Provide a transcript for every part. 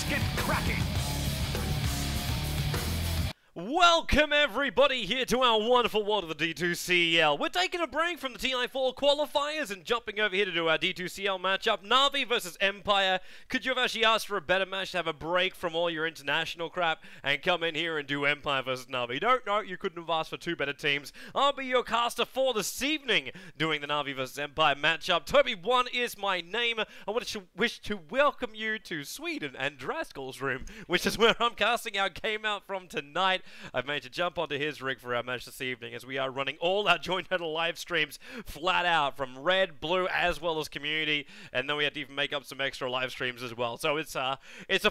get cracking! Welcome everybody here to our wonderful world of the D2CL. We're taking a break from the TI4 qualifiers and jumping over here to do our D2CL matchup. Na'Vi versus Empire. Could you have actually asked for a better match to have a break from all your international crap and come in here and do Empire versus Na'Vi? No, you couldn't have asked for two better teams. I'll be your caster for this evening doing the Na'Vi versus Empire matchup. Toby1 is my name. I wish to welcome you to Sweden and Draskel's room, which is where I'm casting our game out from tonight. I've managed to jump onto his rig for our match this evening as we are running all our joint header live streams flat out from red, blue, as well as community, and then we had to even make up some extra live streams as well. So it's a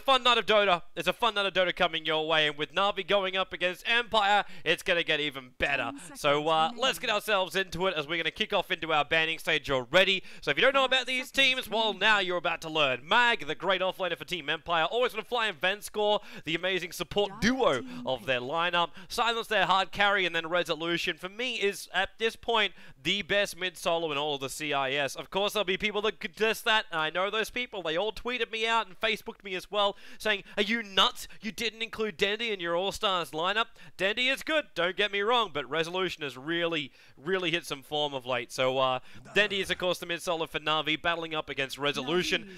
fun night of Dota. It's a fun night of Dota coming your way, and with Na'Vi going up against Empire, it's going to get even better. So let's get ourselves into it as we're going to kick off into our banning stage already. So if you don't know about these teams, well, now you're about to learn. Mag, the great offlaner for Team Empire, always going to fly in Venscore, the amazing support duo of their lineup. Silence, their hard carry, and then Resolution for me is at this point the best mid solo in all of the CIS. Of course, there'll be people that contest that, and I know those people. They all tweeted me out and Facebooked me as well, saying, "Are you nuts? You didn't include Dendy in your All Stars lineup." Dendy is good, don't get me wrong, but Resolution has really hit some form of late. So Dendy is of course the mid solo for Na'Vi, battling up against Resolution.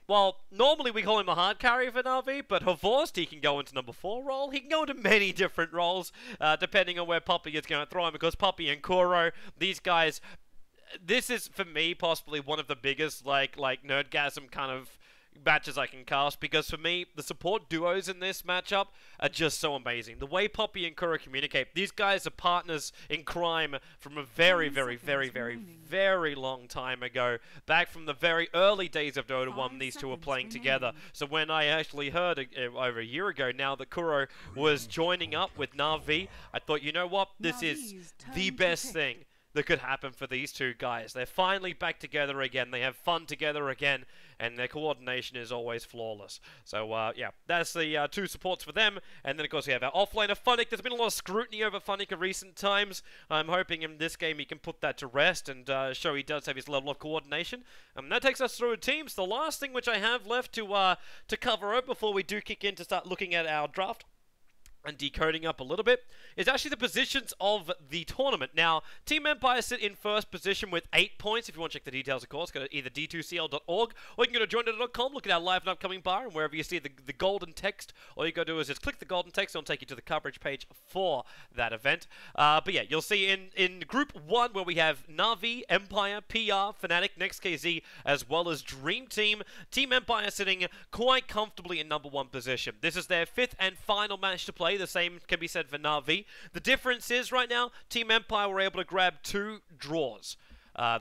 Well, normally we call him the hard carry for Na'Vi, but Havorst, he can go into number 4 role. He can go into many different roles, depending on where Puppy is going to throw him, because Puppy and Kuro, these guys, this is, for me, possibly one of the biggest, like nerdgasm kind of matches I can cast, because for me, the support duos in this matchup are just so amazing. The way Poppy and Kuro communicate, these guys are partners in crime from a very long time ago, back from the very early days of Dota 1, these two were playing together. So when I actually heard over a year ago now that Kuro was joining up with Na'Vi, I thought, you know what, this is the best thing that could happen for these two guys. They're finally back together again, they have fun together again, and their coordination is always flawless. So, yeah, that's the two supports for them. And then, of course, we have our offlaner, Funnick. There's been a lot of scrutiny over Funnick in recent times. I'm hoping in this game he can put that to rest and show he does have his level of coordination. That takes us through teams. The last thing which I have left to cover up before we do kick in to start looking at our draft and decoding up a little bit, is actually the positions of the tournament. Now, Team Empire sit in first position with 8 points. If you want to check the details, of course, go to either d2cl.org, or you can go to joindota.com, look at our live and upcoming bar, and wherever you see the golden text, all you got to do is just click the golden text, and it'll take you to the coverage page for that event. But yeah, you'll see in Group 1, where we have Na'Vi, Empire, PR, Fnatic, NextKZ, as well as Dream Team. Team Empire sitting quite comfortably in number 1 position. This is their 5th and final match to play. The same can be said for Na'Vi. The difference is right now, Team Empire were able to grab 2 draws.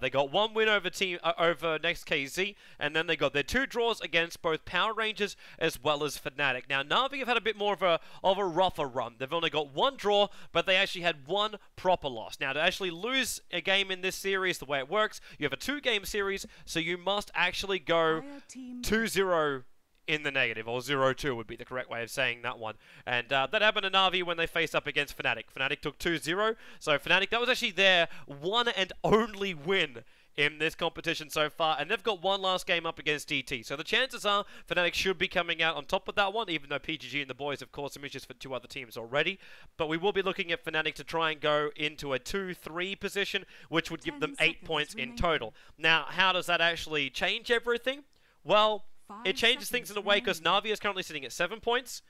They got 1 win over NextKZ, and then they got their 2 draws against both Power Rangers as well as Fnatic. Now, Na'Vi have had a bit more of a rougher run. They've only got 1 draw, but they actually had 1 proper loss. Now, to actually lose a game in this series, the way it works, you have a 2-game series, so you must actually go 2-0 in the negative, or 0-2 would be the correct way of saying that one. And that happened to Na'Vi when they faced up against Fnatic. Fnatic took 2-0, so Fnatic, that was actually their 1 and only win in this competition so far, and they've got 1 last game up against DT. So the chances are Fnatic should be coming out on top of that one, even though PGG and the boys have caused some issues for 2 other teams already. But we will be looking at Fnatic to try and go into a 2-3 position, which would give them 8 points in total. Now, how does that actually change everything? Well, it changes things in a way because Na'Vi is currently sitting at 7 points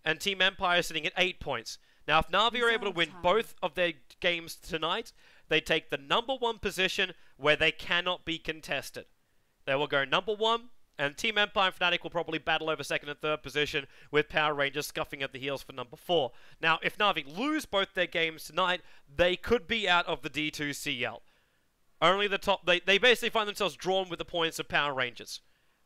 and Team Empire is sitting at 8 points. Now, if Na'Vi are able to win both of their games tonight, they take the number 1 position where they cannot be contested. They will go number 1, and Team Empire and Fnatic will probably battle over 2nd and 3rd position, with Power Rangers scuffing at the heels for number 4. Now, if Na'Vi lose both their games tonight, they could be out of the D2CL. Only the top, they basically find themselves drawn with the points of Power Rangers,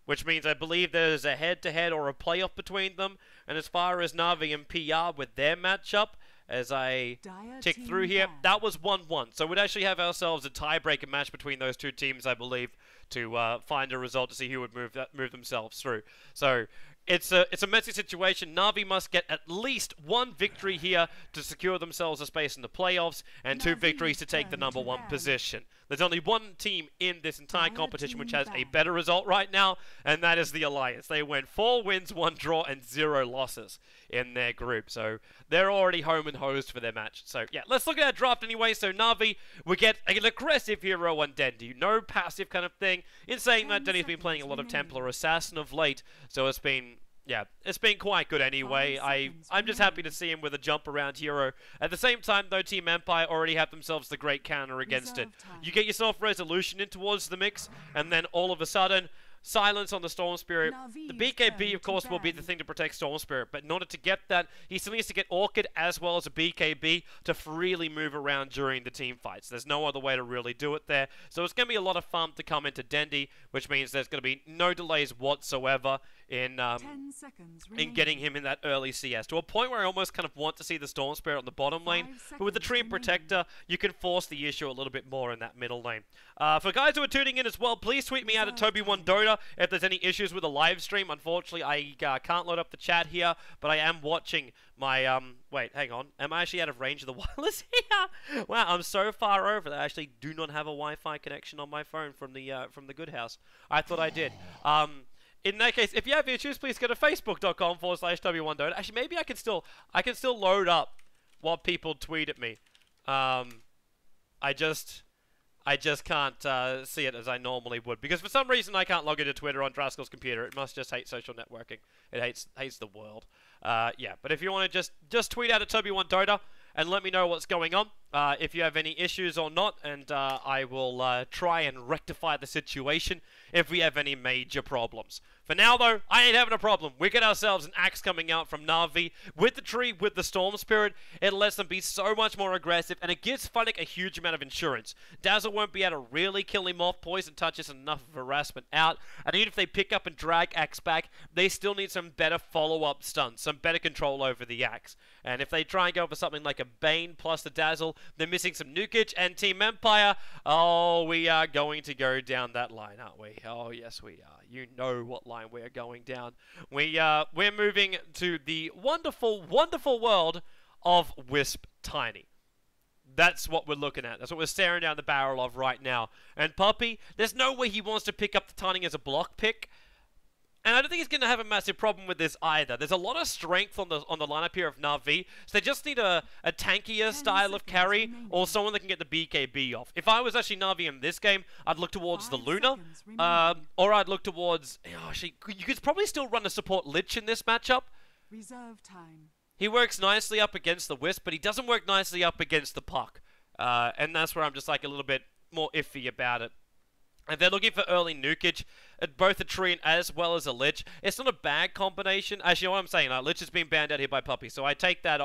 which means I believe there's a head-to-head or a playoff between them. And as far as Na'Vi and PR with their matchup, as I tick through here, that was 1-1. So we'd actually have ourselves a tiebreaker match between those 2 teams, I believe, to find a result to see who would move themselves through. So it's a messy situation. Na'Vi must get at least 1 victory here to secure themselves a space in the playoffs, and 2 victories to take the number 1 position. There's only one team in this entire competition which has a better result right now, and that is the Alliance. They went 4 wins, 1 draw, and 0 losses in their group. So they're already home and hosed for their match. So yeah, let's look at our draft anyway. So Na'Vi, we get an aggressive hero on Dendi. No passive kind of thing. In saying that, Dendi's been playing a lot of Templar Assassin of late, so it's been... yeah, it's been quite good anyway. I'm just happy to see him with a jump around hero. At the same time, though, Team Empire already have themselves the great counter against it. You get yourself Resolution in towards the mix, and then all of a sudden, silence on the Storm Spirit. The BKB, of course, will be the thing to protect Storm Spirit, but in order to get that, he still needs to get Orchid as well as a BKB to freely move around during the team fights. There's no other way to really do it there. So it's going to be a lot of fun to come into Dendi, which means there's going to be no delays whatsoever in getting him in that early CS, to a point where I almost kind of want to see the Storm Spirit on the bottom lane, but with the Treant Protector, you can force the issue a little bit more in that middle lane. For guys who are tuning in as well, please tweet me out at Toby1Dota if there's any issues with the live stream. Unfortunately, I can't load up the chat here, but I am watching my, wait, hang on, am I actually out of range of the wireless here? Wow, I'm so far over that I actually do not have a Wi-Fi connection on my phone from the good house. I thought I did. In that case, if you have issues, please go to facebook.com/W1Dota. Actually, maybe I can still load up what people tweet at me. I just can't see it as I normally would, because for some reason I can't log into Twitter on Draskel's computer. It must just hate social networking. It hates the world. Yeah, but if you want to just tweet out at Toby1Dota and let me know what's going on, if you have any issues or not, and I will try and rectify the situation if we have any major problems. For now, though, I ain't having a problem. We get ourselves an axe coming out from Na'Vi with the tree, with the Storm Spirit. It lets them be so much more aggressive, and it gives Funnick a huge amount of insurance. Dazzle won't be able to really kill him off. Poison Touch is enough of harassment out. And even if they pick up and drag axe back, they still need some better follow-up stunts, some better control over the axe. And if they try and go for something like a Bane plus the Dazzle, they're missing some nukage. And Team Empire, oh, we are going to go down that line, aren't we? Oh, yes, we are. You know what line we are going down. We're moving to the wonderful, wonderful world of Wisp Tiny. That's what we're looking at. That's what we're staring down the barrel of right now. And Puppy, there's no way he wants to pick up the Tiny as a block pick. And I don't think he's going to have a massive problem with this either. There's a lot of strength on the lineup here of Na'Vi, so they just need a tankier style of carry, or someone that can get the BKB off. If I was actually Na'Vi in this game, I'd look towards the Luna, or I'd look towards... Oh, actually, you could probably still run a support Lich in this matchup. Reserve time. He works nicely up against the Wisp, but he doesn't work nicely up against the Puck. And that's where I'm just like a little bit more iffy about it. And they're looking for early nukage at both a Treant as well as a Lich. It's not a bad combination. Actually, you know what I'm saying? Lich has been banned out here by Puppy, so I take that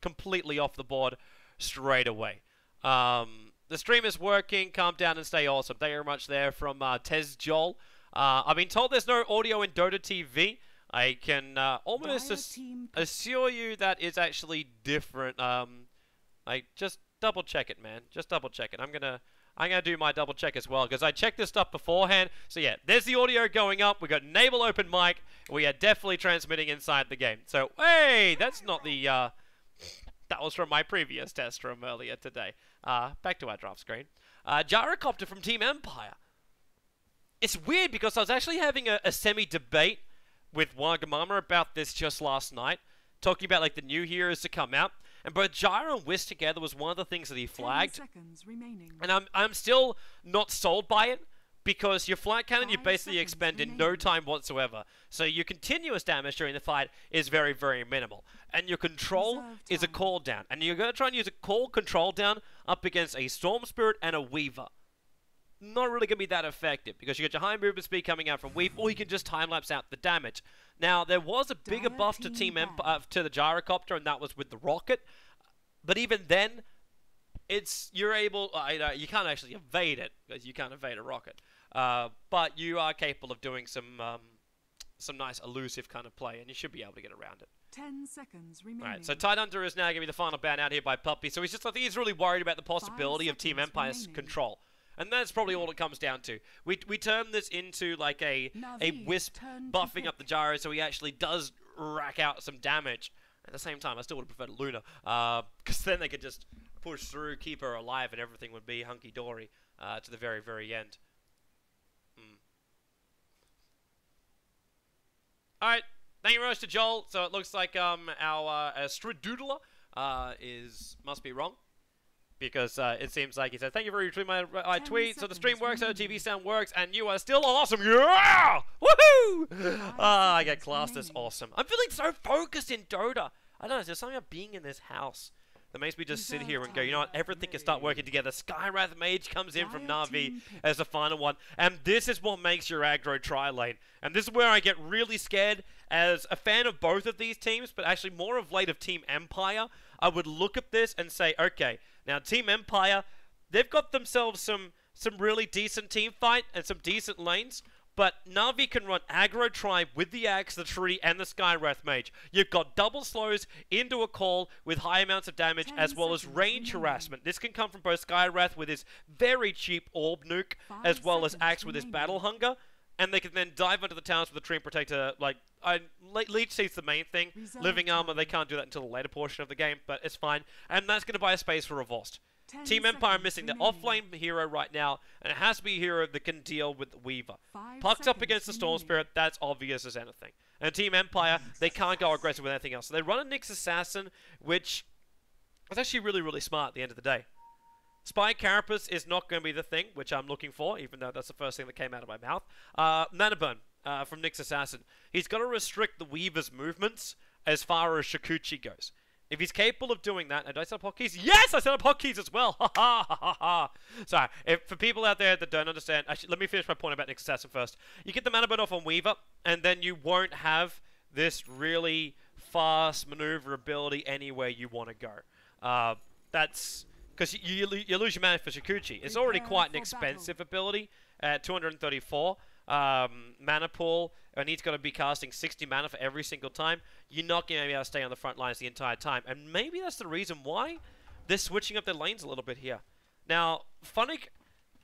completely off the board straight away. The stream is working. Calm down and stay awesome. Thank you very much there from Tez Joel. I've been told there's no audio in Dota TV. I can almost assure you that is actually different. Just double check it, man. Just double check it. I'm gonna do my double check as well, because I checked this stuff beforehand. So yeah, there's the audio going up. We've got Naval open mic. We are definitely transmitting inside the game. So, hey, that's not the... that was from my previous test from earlier today. Back to our draft screen. Gyrocopter from Team Empire. It's weird, because I was actually having a semi-debate with Wagamama about this just last night, talking about like the new heroes to come out. And both Gyro and Wisp together was one of the things that he flagged. 10 seconds remaining. And I'm still not sold by it, because your flat cannon you basically expend in no time whatsoever. So your continuous damage during the fight is very, very minimal. And your control is a call down. And you're going to try and use a call control down up against a Storm Spirit and a Weaver. Not really going to be that effective, because you get your high movement speed coming out from Weave, or you can just time-lapse out the damage. Now, there was a bigger buff to Team Empire, to the Gyrocopter, and that was with the rocket. But even then, you're able... you can't actually evade it, because you can't evade a rocket. But you are capable of doing some nice elusive kind of play, and you should be able to get around it. 10 seconds remaining. Alright, so Tidehunter is now going to be the final ban out here by Puppy. So I think he's really worried about the possibility of Team Empire's control. And that's probably all it comes down to. We turn this into like a Wisp buffing up the Gyro, so he actually does rack out some damage. At the same time, I still would have preferred Luna, because then they could just push through, keep her alive, and everything would be hunky-dory. to the very, very end. Alright, thank you very much to Joel. So it looks like our Stridoodler must be wrong. Because it seems like he said, thank you for retweeting my tweet. So the stream works, so the TV sound works, and you are still awesome. Yeah! Woohoo! I get classed as awesome. I'm feeling so focused in Dota. I don't know, there's something about being in this house that makes me just sit here and go, you know what, everything can start working together. Skywrath Mage comes in from Na'Vi as the final one, and this is what makes your aggro tri-lane. And this is where I get really scared as a fan of both of these teams, but actually more of late of Team Empire. I would look at this and say, okay, now Team Empire, they've got themselves some really decent team fight and some decent lanes, but Na'Vi can run aggro tri with the Axe, the Tree, and the Skywrath Mage. You've got double slows into a call with high amounts of damage as well as range harassment. This can come from both Skywrath with his very cheap Orb Nuke as well as Axe with his Battle Hunger. And they can then dive into the towns with the Tree Protector. Like, Leech Seed's the main thing. Living Armor, they can't do that until the later portion of the game, but it's fine. And that's going to buy a space for Revost. Team Empire missing the offlane hero right now, and it has to be a hero that can deal with Weaver. Puck's up against the Storm Spirit, that's obvious as anything. And Team Empire, they can't go aggressive with anything else. So they run a Nyx Assassin, which is actually really, really smart at the end of the day. Spy Carapace is not going to be the thing, which I'm looking for, even though that's the first thing that came out of my mouth. Mana Burn from Nyx Assassin. He's got to restrict the Weaver's movements as far as Shikuchi goes. If he's capable of doing that, and did I set up hotkeys? Yes, I set up hotkeys as well! Ha ha ha ha ha! Sorry, for people out there that don't understand, actually, let me finish my point about Nyx Assassin first. You get the Mana Burn off on Weaver, and then you won't have this really fast maneuverability anywhere you want to go. That's... because you lose your mana for Shikuchi. It's already quite an expensive ability at 234 mana pool, and he's got to be casting 60 mana for every single time. You're not going to be able to stay on the front lines the entire time. And maybe that's the reason why they're switching up their lanes a little bit here. Now, Funnick,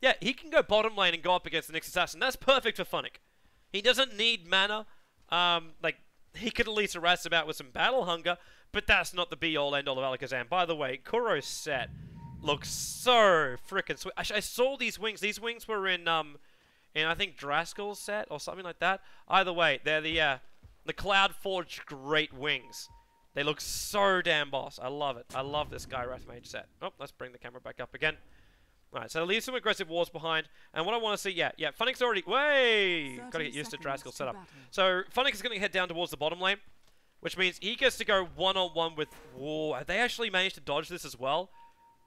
yeah, he can go bottom lane and go up against the Nyx Assassin. That's perfect for Funnick. He doesn't need mana. Like, he could at least harass about with some Battle Hunger, but that's not the be-all, end-all of Alakazam. By the way, Kuro's set looks so freaking sweet. Actually, I saw these wings. These wings were in I think Draskel's set or something like that. Either way, they're the Cloud Forged Great Wings. They look so damn boss. I love it. I love this Skywrath Mage set. Oh, let's bring the camera back up again. Alright, so leave some aggressive wars behind. And what I want to see, yeah, Funnick's already... Way! Gotta get used to Draskel's setup. So, Funnick is going to head down towards the bottom lane, which means he gets to go one-on-one with... Whoa, have they actually managed to dodge this as well?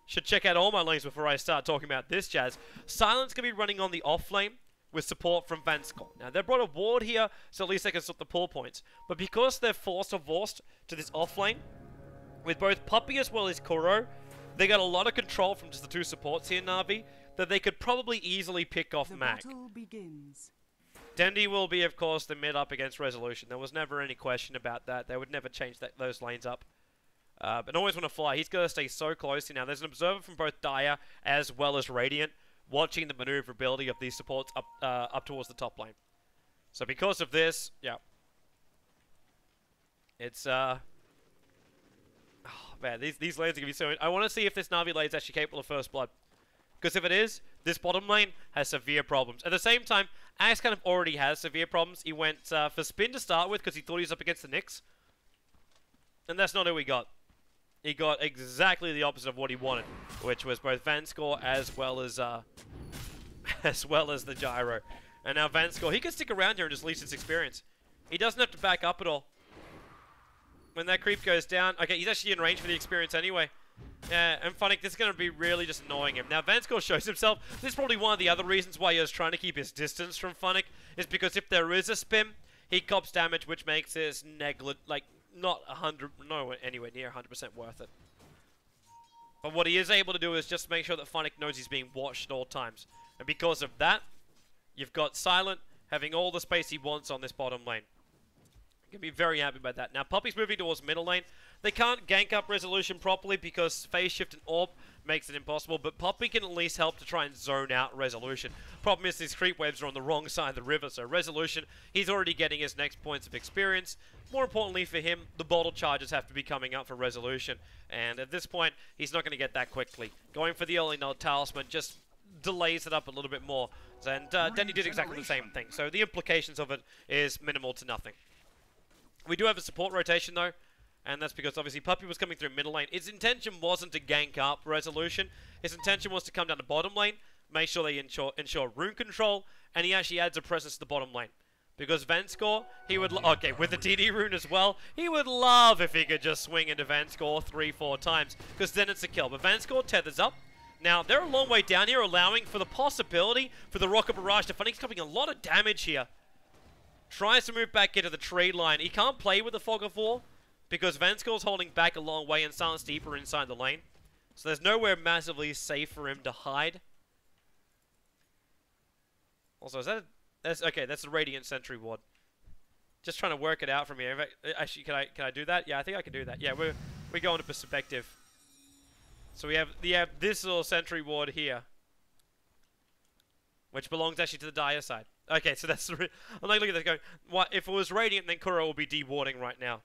Should check out all my lanes before I start talking about this jazz. Silent's going to be running on the off lane with support from Vanskol. Now, they brought a ward here, so at least they can stop the pull points. But because they're forced to this off lane, with both Puppy as well as Kuro, they got a lot of control from just the two supports here, Na'Vi, that they could probably easily pick off Mag. Dendi will be, of course, the mid up against Resolution. There was never any question about that. They would never change those lanes up. But always want to fly. He's got to stay so close. Now, there's an observer from both Dire as well as Radiant watching the maneuverability of these supports up towards the top lane. So because of this, yeah. It's, oh man, these lanes are going to be so... I want to see if this Na'Vi lane is actually capable of First Blood. Because if it is, this bottom lane has severe problems. At the same time, Axe kind of already has severe problems. He went for Spin to start with because he thought he was up against the Nyx. And that's not who he got. He got exactly the opposite of what he wanted, which was both Vanskor as well as the Gyro. And now Vanskor, he can stick around here and just lease his experience. He doesn't have to back up at all. When that creep goes down, okay, he's actually in range for the experience anyway. Yeah, and Funnick, this is going to be really just annoying him. Now, Vanskor shows himself. This is probably one of the other reasons why he was trying to keep his distance from Funnick, is because if there is a spin, he cops damage, which makes this like, not anywhere near 100% worth it. But what he is able to do is just make sure that Funnick knows he's being watched at all times. And because of that, you've got Silent having all the space he wants on this bottom lane. You can be very happy about that. Now, Puppy's moving towards middle lane. They can't gank up Resolution properly because Phase Shift and Orb makes it impossible, but Puppy can at least help to try and zone out Resolution. Problem is these creep waves are on the wrong side of the river, so Resolution, he's already getting his next points of experience. More importantly for him, the bottle charges have to be coming up for Resolution, and at this point, he's not going to get that quickly. Going for the early node talisman just delays it up a little bit more. And Denny did exactly the same thing. So the implications of it is minimal to nothing. We do have a support rotation though, and that's because obviously Puppey was coming through middle lane. His intention wasn't to gank up Resolution. His intention was to come down to bottom lane, make sure they ensure rune control, and he actually adds a presence to the bottom lane. Because Vanscore, he would, okay, with the DD rune as well, he would love if he could just swing into Vanscore 3-4 times, because then it's a kill. But Vanscore tethers up. Now, they're a long way down here, allowing for the possibility for the Rocket Barrage to Funny's copying a lot of damage here. Tries to move back into the trade line. He can't play with the Fog of War, because Vanscore's holding back a long way and Silence deeper inside the lane. So there's nowhere massively safe for him to hide. Also, is that... okay, that's the Radiant Sentry Ward. Just trying to work it out from here. Actually, can I do that? Yeah, I think I can do that. Yeah, we go into perspective. So we have this little Sentry Ward here, which belongs actually to the Dire side. Okay, so that's I'm like looking at this going, what if it was Radiant, then Kuro will be dewarding right now.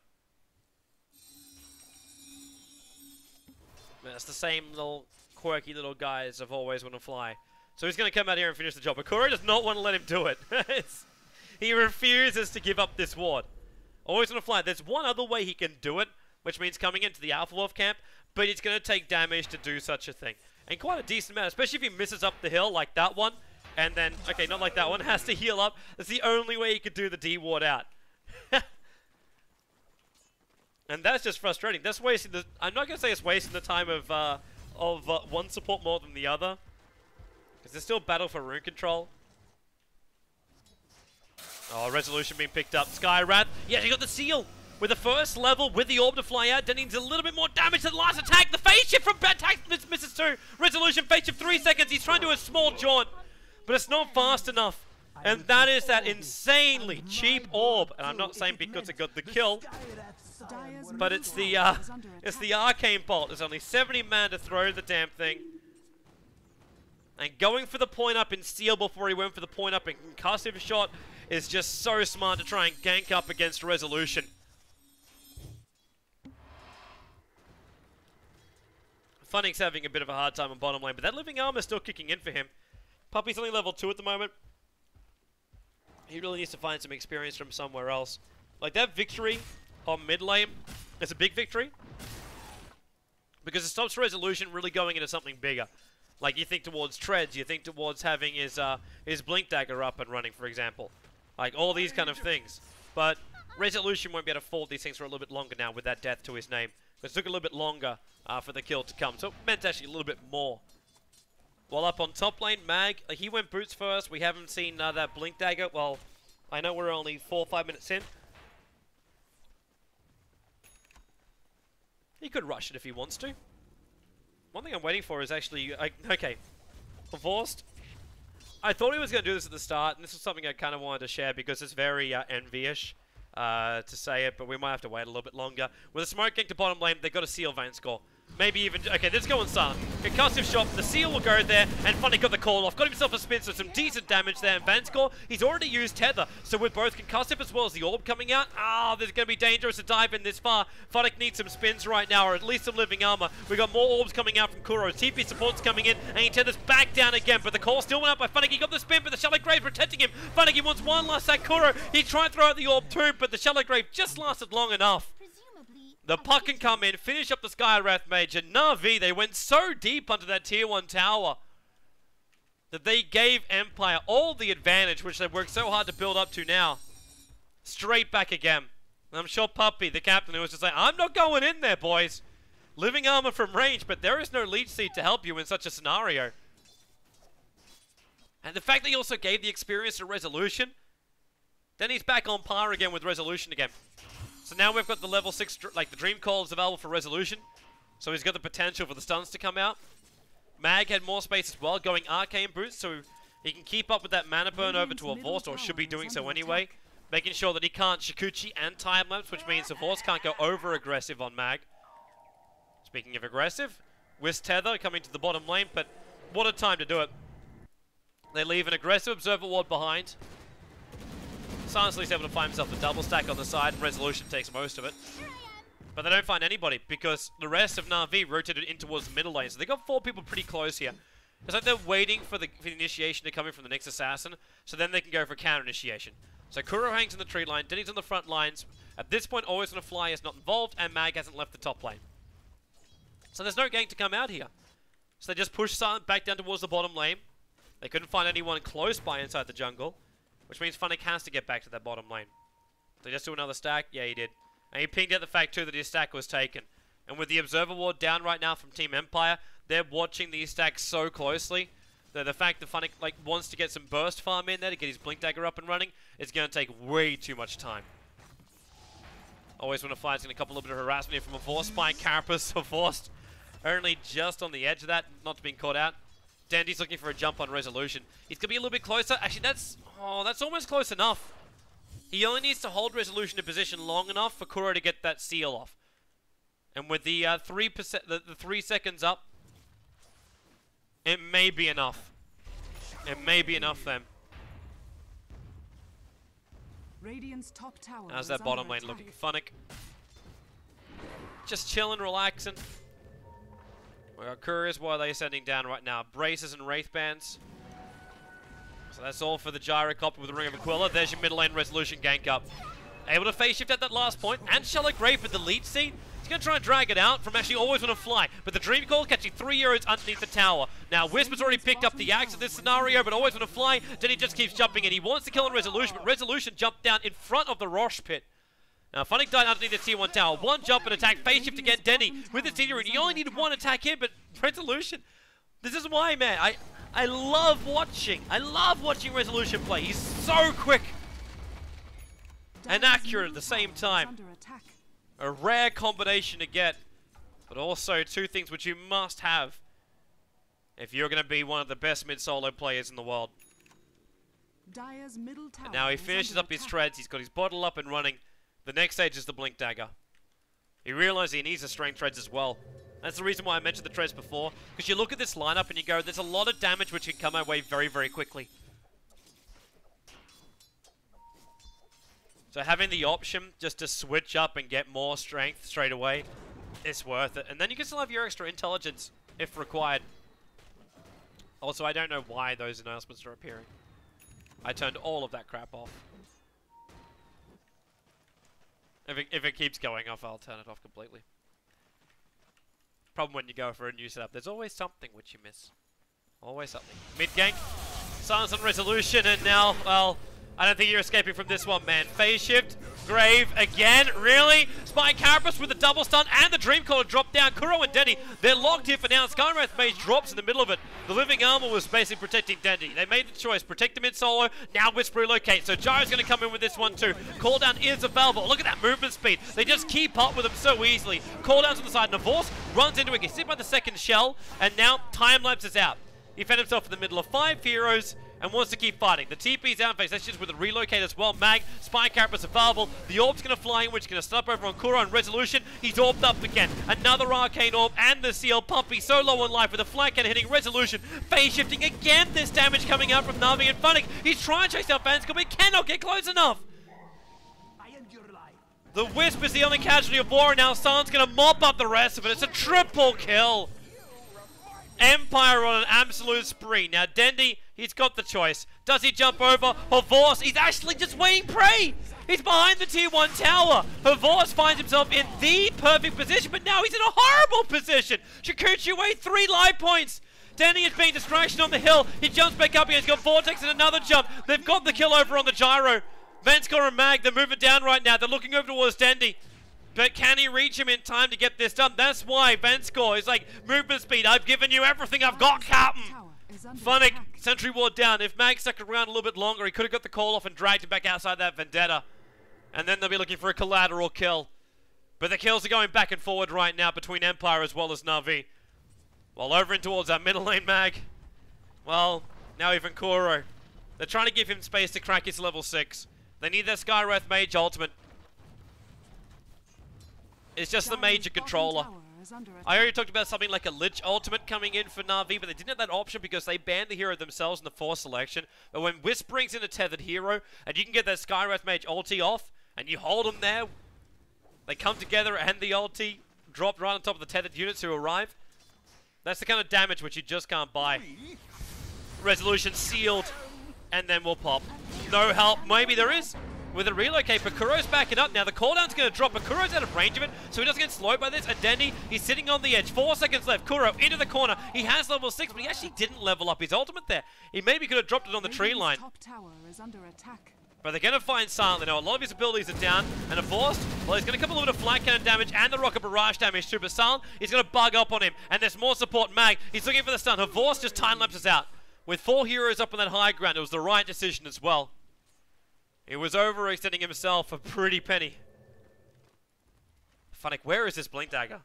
But it's the same little quirky little guys I've always want to fly. So he's going to come out here and finish the job. But Kuro does not want to let him do it. He refuses to give up this ward. Always want to fly. There's one other way he can do it, which means coming into the Alpha Wolf camp, but it's going to take damage to do such a thing. And quite a decent amount, especially if he misses up the hill like that one. And then, okay, not like that one, has to heal up. That's the only way he could do the D-ward out. And that's just frustrating. That's wasting the... I'm not going to say it's wasting the time of one support more than the other. Because there's still battle for rune control. Oh, Resolution being picked up. Skywrath. Yeah, he got the seal. With the first level, with the orb to fly out, then needs a little bit more damage to the last attack. The phase shift from attack misses too. Resolution phase shift 3 seconds. He's trying to do a small jaunt. But it's not fast enough. And that is that insanely cheap orb. And I'm not saying because it got the kill. But it's the Arcane Bolt. There's only 70 man to throw the damn thing. And going for the point up in Steel before he went for the point up in Concussive Shot is just so smart to try and gank up against Resolution. Funning's having a bit of a hard time on bottom lane, but that living armor is still kicking in for him. Puppey's only level 2 at the moment. He really needs to find some experience from somewhere else. Like that victory on mid lane is a big victory. Because it stops Resolution really going into something bigger. Like you think towards Treads, you think towards having his Blink Dagger up and running, for example. Like all these kind of things. But Resolution won't be able to afford these things for a little bit longer now with that death to his name. It took a little bit longer for the kill to come. So it meant actually a little bit more. While up on top lane, Mag, he went boots first. We haven't seen that Blink Dagger. Well, I know we're only 4 or 5 minutes in. He could rush it if he wants to. One thing I'm waiting for is actually... okay. Forced. I thought he was going to do this at the start, and this is something I kind of wanted to share because it's very envy-ish to say it, but we might have to wait a little bit longer. With a smoke gank to bottom lane, they've got to seal Vanscore. Maybe even... okay, let's go on silent. Concussive Shot, the seal will go there, and Funny got the call off. Got himself a spin, so some decent damage there. And Vanscore, he's already used Tether. So with both Concussive as well as the orb coming out, this is going to be dangerous to dive in this far. Funny needs some spins right now, or at least some living armor. We got more orbs coming out from Kuro. TP support's coming in, and he tethers back down again. But the call still went out by Funny. He got the spin, but the Shallow Grave protecting him. Funny wants one last at Kuro. He tried to throw out the orb too, but the Shallow Grave just lasted long enough. The puck can come in, finish up the Skywrath Mage, and Na'Vi, they went so deep under that tier 1 tower that they gave Empire all the advantage, which they've worked so hard to build up to now. Straight back again. And I'm sure Puppey, the captain, who was just like, I'm not going in there, boys. Living armor from range, but there is no leech seed to help you in such a scenario. And the fact that he also gave the experience to Resolution, then he's back on par again with Resolution again. So now we've got the level 6, like the Dream Call is available for Resolution. So he's got the potential for the stuns to come out. Mag had more space as well, going Arcane Boost, so he can keep up with that mana burn over to a Vorst, or should be doing so anyway. Making sure that he can't Shikuchi and Time Lapse, which means the Vorst can't go over aggressive on Mag. Speaking of aggressive, Wisp Tether coming to the bottom lane, but what a time to do it. They leave an aggressive Observer Ward behind. Silence's able to find himself a double stack on the side, and Resolution takes most of it. But they don't find anybody, because the rest of Na'Vi rotated in towards the middle lane, so they got 4 people pretty close here. It's like they're waiting for the initiation to come in from the next assassin, so then they can go for counter initiation. So Kuro hangs in the tree line, Denny's on the front lines. At this point, Always Gonna Fly is not involved, and Mag hasn't left the top lane. So there's no gank to come out here. So they just push Silent back down towards the bottom lane. They couldn't find anyone close by inside the jungle, which means Funnick has to get back to that bottom lane. So just do another stack? Yeah, he did. And he pinged out the fact, too, that his stack was taken. And with the Observer Ward down right now from Team Empire, they're watching these stacks so closely that the fact that Funnick wants to get some burst farm in there to get his Blink Dagger up and running is going to take way too much time. Always Wanna Fly is going to couple a little bit of harassment here from a Force Spike. Carapace are forced only just on the edge of that, not being caught out. Dandy's looking for a jump on Resolution. He's going to be a little bit closer. Actually, that's almost close enough. He only needs to hold Resolution in position long enough for Kuro to get that seal off. And with the the 3 seconds up, it may be enough. It may be enough then. Radiant's top tower. How's that bottom lane looking? Funnick. Just chilling, relaxing. We got Couriers while they're sending down right now. Braces and Wraith Bands. So that's all for the Gyrocopter with the Ring of Aquila. There's your middle lane Resolution gank up. Able to phase shift at that last point. And Shallow Grave with the lead seat. He's going to try and drag it out from actually Always Wanna Fly. But the Dream Call catching 3 euros underneath the tower. Now Whisper's already picked up the axe in this scenario, but Always Wanna Fly. Then he just keeps jumping in. He wants to kill on Resolution, but Resolution jumped down in front of the Rosh pit. Now, Funnick died underneath the tier 1 tower. One jump and attack, phase shift again, Denny with his senior. You only needed one attack here, but Resolution. This is why, man. I love watching. I love watching Resolution play. He's so quick and accurate at the same time. A rare combination to get, but also two things which you must have if you're going to be one of the best mid-solo players in the world. And now he finishes up his treads. He's got his bottle up and running. The next stage is the Blink Dagger. He realizes he needs the strength treads as well. That's the reason why I mentioned the treads before. Because you look at this lineup and you go, there's a lot of damage which can come our way very, very quickly. So having the option just to switch up and get more strength straight away is worth it. And then you can still have your extra intelligence if required. Also, I don't know why those announcements are appearing. I turned all of that crap off. If it keeps going off, I'll turn it off completely. Problem when you go for a new setup, there's always something which you miss. Always something. Mid gank, silence on Resolution, and now, well, I don't think you're escaping from this one, man. Phase shift, Grave again, really? Spike Carapace with the double stun and the Dream Caller drop down. Kuro and Denny, they're locked here for now. Skywrath Mage drops in the middle of it. The Living Armor was basically protecting Denny. They made the choice, protect the mid solo, now Whisper relocate. So Gyro's going to come in with this one too. Call down is available. Look at that movement speed. They just keep up with him so easily. Call down to the side, Navorce runs into it, gets hit by the second shell, and now time lapse is out. He found himself in the middle of 5 heroes and wants to keep fighting. The TP's out in phase. That's just with a relocate as well. Mag, Spike Carapace available. The Orb's going to fly in, which is going to stop over on Kuro and Resolution. He's orbed up again. Another Arcane Orb and the Seal. Puppy so low on life with a flank and hitting Resolution. Phase shifting again. This damage coming out from Na'Vi and Funnick. He's trying to chase down Vansko, but he cannot get close enough. The Wisp is the only casualty of war, and now San's going to mop up the rest of it. It's a triple kill. Empire on an absolute spree. Now, Dendy, he's got the choice. Does he jump over? Havorce, he's actually just waiting prey. He's behind the tier 1 tower. Havorce finds himself in the perfect position, but now he's in a horrible position. Shikuchi away 3 life points. Denny is being distraction on the hill. He jumps back up again. He's got Vortex and another jump. They've got the kill over on the Gyro. Vanskor and Mag, they're moving down right now. They're looking over towards Dendy. But can he reach him in time to get this done? That's why Vanskor is like, movement speed, I've given you everything I've got, Captain. Funnick, Sentry Ward down. If Mag stuck around a little bit longer, he could have got the call off and dragged him back outside that Vendetta. And then they'll be looking for a collateral kill. But the kills are going back and forward right now between Empire as well as Na'Vi. While over in towards our middle lane Mag, well, now even Kuro. They're trying to give him space to crack his level 6. They need their Skywrath Mage ultimate. It's just the major controller. I already talked about something like a Lich ultimate coming in for Na'Vi, but they didn't have that option because they banned the hero themselves in the Force selection. But when Wisp brings in a tethered hero, and you can get that Skywrath Mage ulti off, and you hold them there, they come together and the ulti dropped right on top of the tethered units who arrive. That's the kind of damage which you just can't buy. Resolution sealed, and then we'll pop. No help. Maybe there is with a relocate, but Kuro's backing up now. The cooldown's going to drop, but Kuro's out of range of it, so he doesn't get slowed by this. And Dendy, he's sitting on the edge. 4 seconds left. Kuro into the corner. He has level 6, but he actually didn't level up his ultimate there. He maybe could have dropped it on the tree line. Top tower is under attack. But they're going to find Silent now. A lot of his abilities are down, and a Forced, well, he's going to come a little bit of flat cannon damage and the rocket barrage damage too, but Silent, he's going to bug up on him, and there's more support. Mag, he's looking for the stun. Havorst just time lapses out. With 4 heroes up on that high ground, it was the right decision as well. He was overextending himself a pretty penny. Funnick, where is this Blink Dagger?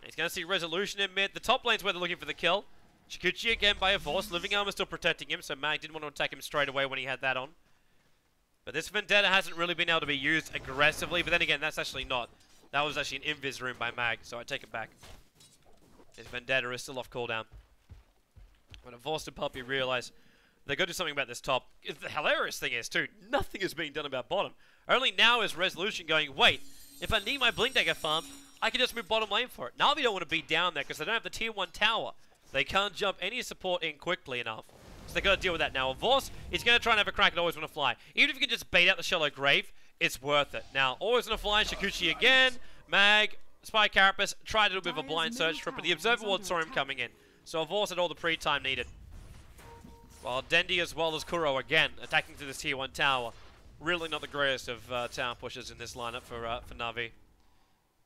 He's going to see Resolution in mid. The top lane's where they're looking for the kill. Chikuchi again by a Force. Living Armor still protecting him, so Mag didn't want to attack him straight away when he had that on. But this Vendetta hasn't really been able to be used aggressively, but then again, that's actually not. That was actually an invis room by Mag, so I take it back. His Vendetta is still off cooldown. When a Forced and Puppy realize they've got to do something about this top. The hilarious thing is, too, nothing is being done about bottom. Only now is Resolution going, wait, if I need my Blink Dagger farm, I can just move bottom lane for it. Now they don't want to be down there because they don't have the tier 1 tower. They can't jump any support in quickly enough. So they've got to deal with that now. Vorce is going to try and have a crack and always want to fly. Even if you can just bait out the shallow grave, it's worth it. Now, always going to fly. Shikuchi again. Mag, Spy Carapace, tried to do a bit of a blind search for it, but the Observer Ward saw him coming in. So Vorce had all the pre-time needed. While Dendy as well as Kuro again attacking through this tier 1 tower. Really not the greatest of tower pushes in this lineup for Na'Vi.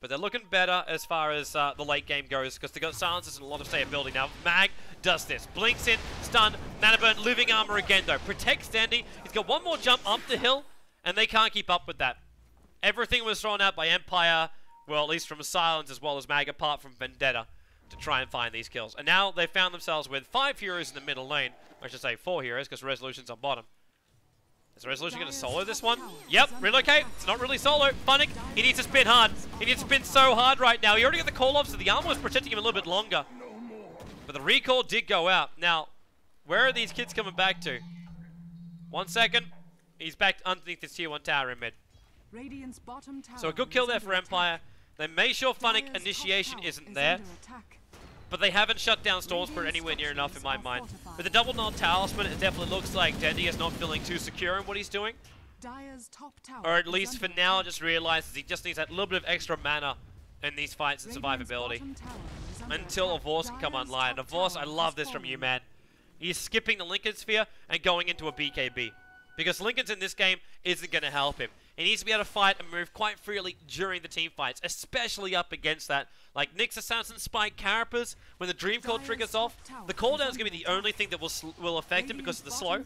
But they're looking better as far as the late game goes because they've got silences and a lot of stability. Now, Mag does this. Blinks in, stun, Nanoburn, Living Armor again though. Protects Dandy. He's got one more jump up the hill and they can't keep up with that. Everything was thrown out by Empire, well at least from Silence as well as Mag apart from Vendetta to try and find these kills. And now they found themselves with 5 heroes in the middle lane. I should say 4 heroes because Resolution's on bottom. Is Resolution going to solo this one? Yep, relocate. It's not really solo. Funnick, he needs to spin hard. He needs to spin so hard right now. He already got the call-off, so the armor was protecting him a little bit longer. But the recall did go out. Now, where are these kids coming back to? 1 second. He's back underneath this tier 1 tower in mid. Radiant's bottom tower So a good kill there for Empire. They may sure Funnick initiation isn't there. But they haven't shut down Storm Spirit anywhere near enough in my mind. With the double null talisman, it definitely looks like Dendy is not feeling too secure in what he's doing. Or at least for now, just realizes he just needs that little bit of extra mana in these fights and survivability. Until a Vorce can come online. A Vorce, I love this from you, man. He's skipping the Lincoln Sphere and going into a BKB. Because Lincoln's in this game isn't going to help him. He needs to be able to fight and move quite freely during the team fights, especially up against that. Like Nyx Assassin, Spike, Carapace, when the Dream Call triggers off, the cooldown is going to be the only thing that will affect him because of the slow.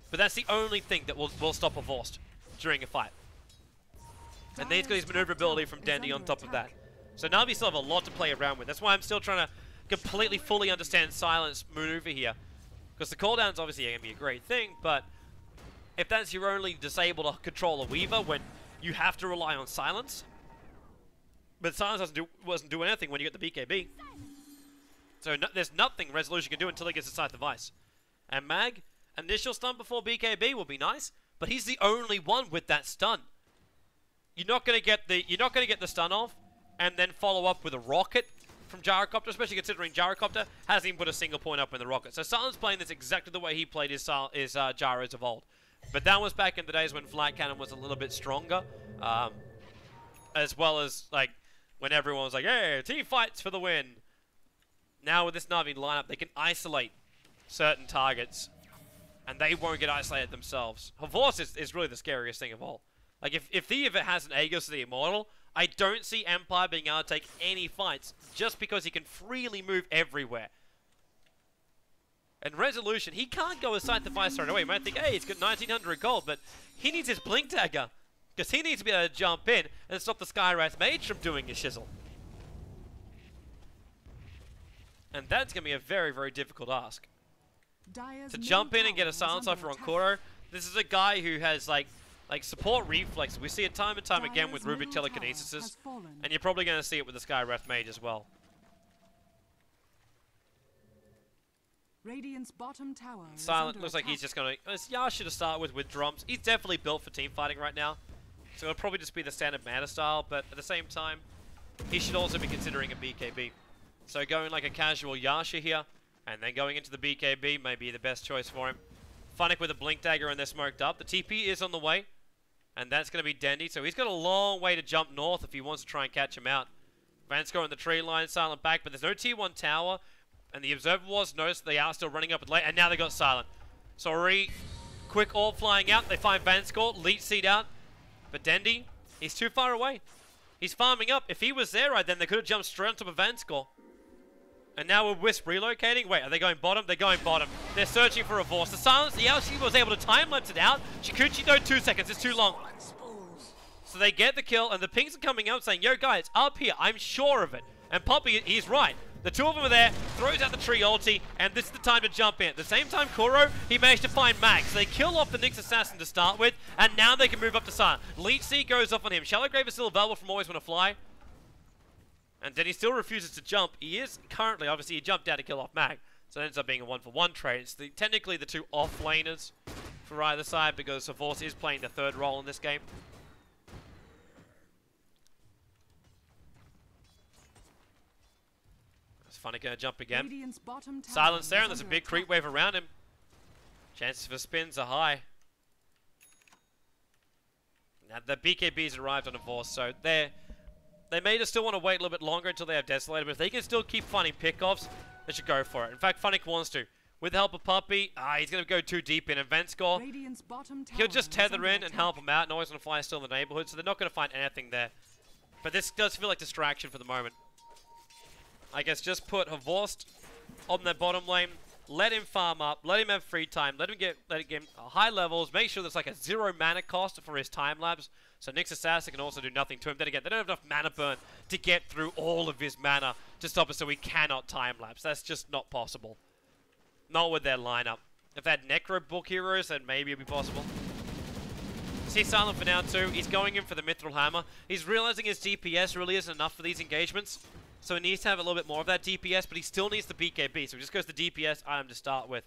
But that's the only thing that will stop a Vorst during a fight. And then he's got his maneuverability from Dandy on top of that. So Na'Vi still have a lot to play around with. That's why I'm still trying to completely fully understand Silence maneuver here. Because the cooldown's obviously going to be a great thing, but if that's your only disable to control a Weaver when you have to rely on Silence, but Silence wasn't doing anything when you get the BKB. So there's nothing Resolution can do until he gets inside the Vice. And Mag, initial stun before BKB will be nice, but he's the only one with that stun. You're not going to get the stun off and then follow up with a rocket from Gyrocopter, especially considering Gyrocopter hasn't even put a single point up in the rocket. So Silence playing this exactly the way he played his Gyros of old. But that was back in the days when Flat Cannon was a little bit stronger, as well as like when everyone was like, "Hey, team fights for the win." Now with this Na'Vi lineup, they can isolate certain targets, and they won't get isolated themselves. Havorce is really the scariest thing of all. Like if Thea has an Aegis the Immortal, I don't see Empire being able to take any fights just because he can freely move everywhere. And Resolution, he can't go aside the Vice right away. You might think, hey, he's got 1900 gold, but he needs his Blink Dagger. Because he needs to be able to jump in and stop the Skywrath Mage from doing his shizzle. And that's going to be a very, very difficult ask. To jump in and get a Silence Offer on Kuro, this is a guy who has like support reflex. We see it time and time again with Rubik Telekinesis, and you're probably going to see it with the Skywrath Mage as well. Radiant's bottom tower Silent looks like he's just going to... It's Yasha to start with drums. He's definitely built for team fighting right now. So it'll probably just be the standard mana style, but at the same time, he should also be considering a BKB. So going like a casual Yasha here, and then going into the BKB may be the best choice for him. Funnick with a Blink Dagger and they're smoked up. The TP is on the way, and that's going to be Dendy. So he's got a long way to jump north if he wants to try and catch him out. Vansko in the tree line, Silent back, but there's no T1 tower. And the Observer Wars notice they are still running up with late, and now they got Silent. Sorry, quick orb flying out. They find Vansko, Leech Seed out. But Dendy, he's too far away. He's farming up. If he was there right then, they could have jumped straight on top of Vansko. And now with Wisp relocating. Wait, are they going bottom? They're going bottom. They're searching for a Vorce. The Silence, the LC was able to time-lapse it out. Chikuchi, though, 2 seconds. It's too long. So they get the kill, and the pings are coming out saying, yo, guys, up here. I'm sure of it. And Poppy, he's right. The two of them are there, throws out the tree ulti, and this is the time to jump in. At the same time, Kuro, he managed to find Max. So they kill off the Nyx Assassin to start with, and now they can move up to Silent. Leech Seed goes off on him. Shallow Grave is still available from Always Wanna Fly. And then he still refuses to jump. He is currently, obviously, he jumped out to kill off Mag. So it ends up being a 1-for-1 trade. It's technically the two off-laners for either side because Vorce is playing the third role in this game. It's funny going to jump again. Silence there, and there's a big creep wave around him. Chances for spins are high. Now the BKB's arrived on a Vorce, so they may just still want to wait a little bit longer until they have Desolator, but if they can still keep finding pickoffs, they should go for it. In fact, Funnick wants to. With the help of Puppy, he's going to go too deep in. And Venscore, he'll just tether in and help him out, and Always Wanna Fly is still in the neighborhood, so they're not going to find anything there. But this does feel like distraction for the moment. I guess just put Havorst on their bottom lane, let him farm up, let him have free time, let him get high levels, make sure there's like a 0 mana cost for his time lapse. So Nyx Assassin can also do nothing to him. Then again, they don't have enough mana burn to get through all of his mana to stop it, so he cannot time-lapse. That's just not possible. Not with their lineup. If they had Necro Book heroes, then maybe it'd be possible. See Silent for now too. He's going in for the Mithril Hammer. He's realizing his DPS really isn't enough for these engagements. So he needs to have a little bit more of that DPS, but he still needs the BKB. So he just goes to DPS item to start with.